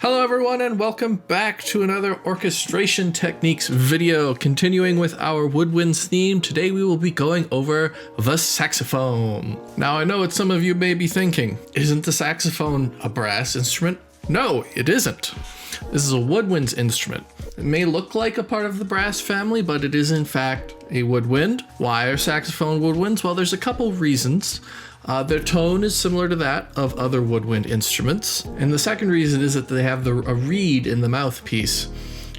Hello everyone and welcome back to another orchestration techniques video. Continuing with our woodwinds theme, today we will be going over the saxophone. Now I know what some of you may be thinking, isn't the saxophone a brass instrument? No, it isn't. This is a woodwinds instrument. It may look like a part of the brass family, but it is in fact a woodwind. Why are saxophone woodwinds? Well, there's a couple reasons. Their tone is similar to that of other woodwind instruments. And the second reason is that they have a reed in the mouthpiece.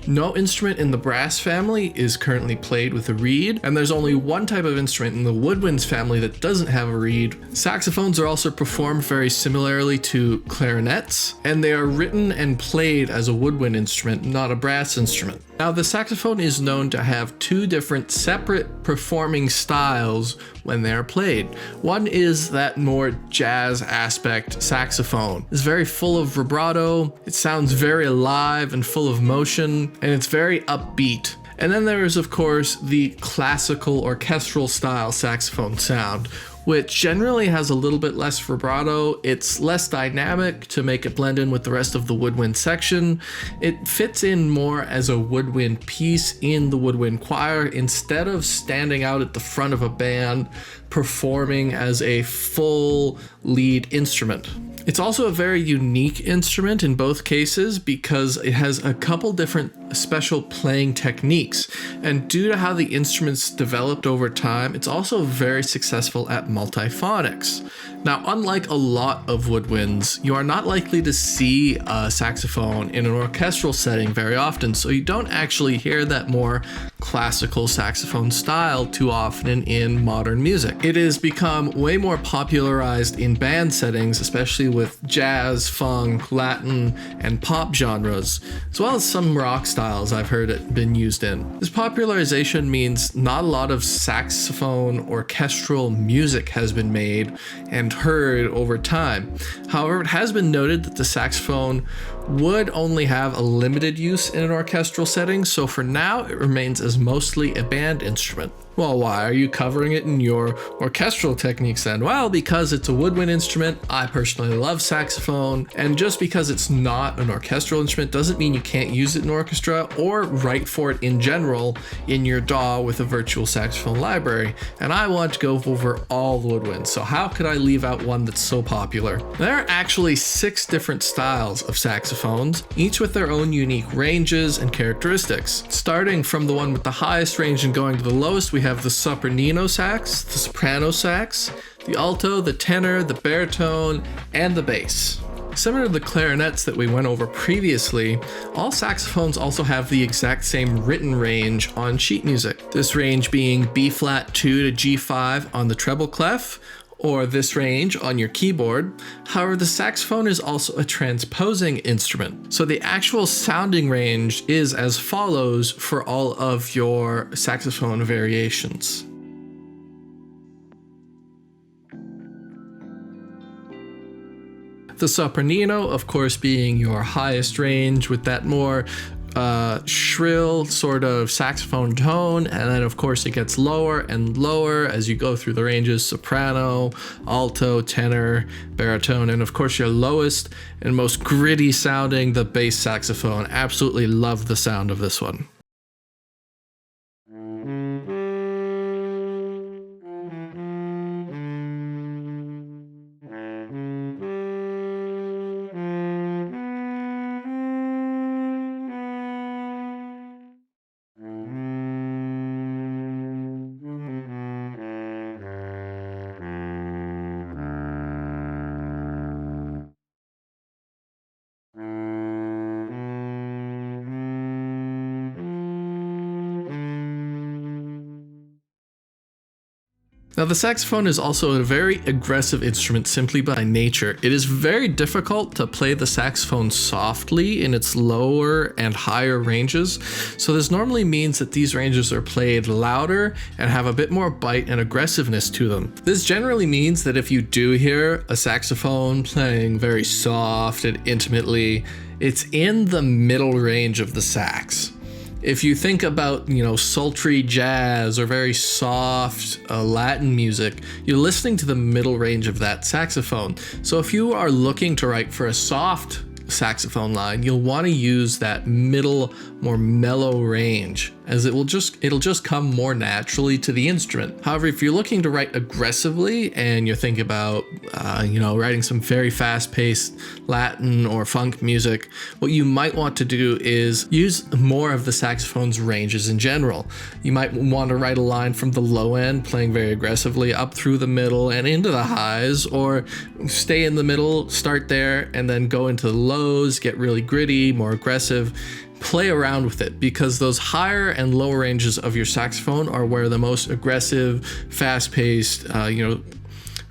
No instrument in the brass family is currently played with a reed, and there's only one type of instrument in the woodwinds family that doesn't have a reed. Saxophones are also performed very similarly to clarinets, and they are written and played as a woodwind instrument, not a brass instrument. Now, the saxophone is known to have two different separate performing styles when they are played. One is that more jazz aspect saxophone. It's very full of vibrato, it sounds very alive and full of motion, and it's very upbeat. And then there is, of course, the classical orchestral style saxophone sound, which generally has a little bit less vibrato. It's less dynamic to make it blend in with the rest of the woodwind section. It fits in more as a woodwind piece in the woodwind choir instead of standing out at the front of a band performing as a full lead instrument. It's also a very unique instrument in both cases because it has a couple different special playing techniques, and due to how the instruments developed over time, it's also very successful at multiphonics. Now, unlike a lot of woodwinds, you are not likely to see a saxophone in an orchestral setting very often, so you don't actually hear that more classical saxophone style too often in modern music. It has become way more popularized in band settings, especially with jazz, funk, Latin, and pop genres, as well as some rock styles I've heard it been used in. This popularization means not a lot of saxophone orchestral music has been made and heard over time. However, it has been noted that the saxophone would only have a limited use in an orchestral setting, so for now it remains as mostly a band instrument. Well, why are you covering it in your orchestral techniques then? Well, because it's a woodwind instrument. I personally love saxophone, and just because it's not an orchestral instrument doesn't mean you can't use it in orchestra or write for it in general in your DAW with a virtual saxophone library. And I want to go over all the woodwinds, so how could I leave out one that's so popular? There are actually 6 different styles of saxophones, each with their own unique ranges and characteristics. Starting from the one with the highest range and going to the lowest, we have the sopranino sax, the soprano sax, the alto, the tenor, the baritone, and the bass. Similar to the clarinets that we went over previously, all saxophones also have the exact same written range on sheet music. This range being B flat 2 to G5 on the treble clef, or this range on your keyboard. However, the saxophone is also a transposing instrument, so the actual sounding range is as follows for all of your saxophone variations. The sopranino, of course, being your highest range with that more shrill sort of saxophone tone, and then of course it gets lower and lower as you go through the ranges: soprano, alto, tenor, baritone, and of course your lowest and most gritty sounding, the bass saxophone. Absolutely love the sound of this one. Now, the saxophone is also a very aggressive instrument simply by nature. It is very difficult to play the saxophone softly in its lower and higher ranges, so this normally means that these ranges are played louder and have a bit more bite and aggressiveness to them. This generally means that if you do hear a saxophone playing very soft and intimately, it's in the middle range of the sax. If you think about, sultry jazz or very soft Latin music, you're listening to the middle range of that saxophone. So if you are looking to write for a soft saxophone line, you'll want to use that middle, more mellow range, as it'll just come more naturally to the instrument. However, if you're looking to write aggressively and you're thinking about writing some very fast-paced Latin or funk music, what you might want to do is use more of the saxophone's ranges in general. You might want to write a line from the low end, playing very aggressively, up through the middle and into the highs, or stay in the middle, start there, and then go into the lows, get really gritty, more aggressive. Play around with it, because those higher and lower ranges of your saxophone are where the most aggressive, fast-paced,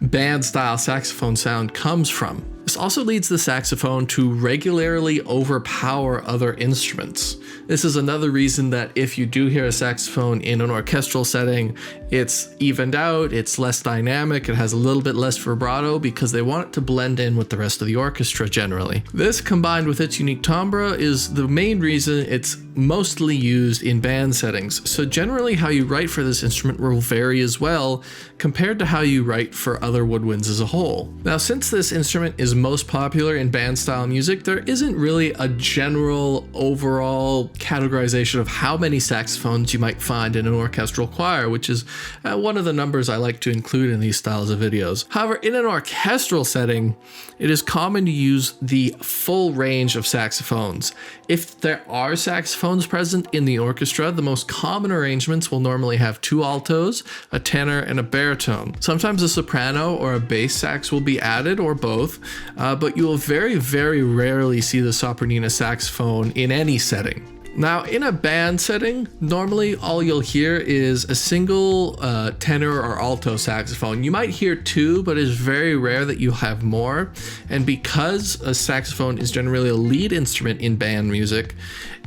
band-style saxophone sound comes from. This also leads the saxophone to regularly overpower other instruments. This is another reason that if you do hear a saxophone in an orchestral setting, it's evened out, it's less dynamic, it has a little bit less vibrato, because they want it to blend in with the rest of the orchestra generally. This, combined with its unique timbre, is the main reason it's mostly used in band settings. So generally how you write for this instrument will vary as well, compared to how you write for other woodwinds as a whole. Now, since this instrument is most popular in band style music, there isn't really a general overall categorization of how many saxophones you might find in an orchestral choir, which is one of the numbers I like to include in these styles of videos. However, in an orchestral setting, it is common to use the full range of saxophones. If there are saxophones present in the orchestra, the most common arrangements will normally have 2 altos, a tenor, and a baritone. Sometimes a soprano or a bass sax will be added, or both, but you will very, very rarely see the sopranina saxophone in any setting. Now, in a band setting, normally all you'll hear is a single tenor or alto saxophone. You might hear 2, but it's very rare that you have more. And because a saxophone is generally a lead instrument in band music,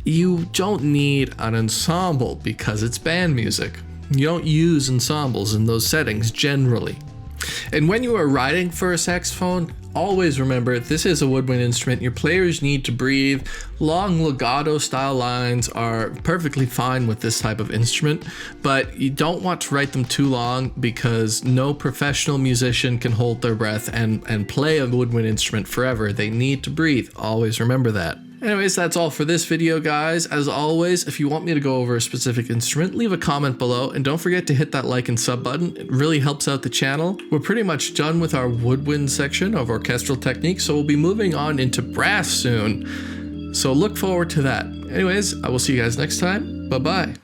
you don't need an ensemble because it's band music. You don't use ensembles in those settings generally. And when you are writing for a saxophone, always remember this is a woodwind instrument. Your players need to breathe. Long legato style lines are perfectly fine with this type of instrument, but you don't want to write them too long, because no professional musician can hold their breath and play a woodwind instrument forever. They need to breathe. Always remember that. Anyways, that's all for this video, guys. As always, if you want me to go over a specific instrument, leave a comment below, and don't forget to hit that like and sub button. It really helps out the channel. We're pretty much done with our woodwind section of orchestral techniques, so we'll be moving on into brass soon. So look forward to that. Anyways, I will see you guys next time. Bye-bye.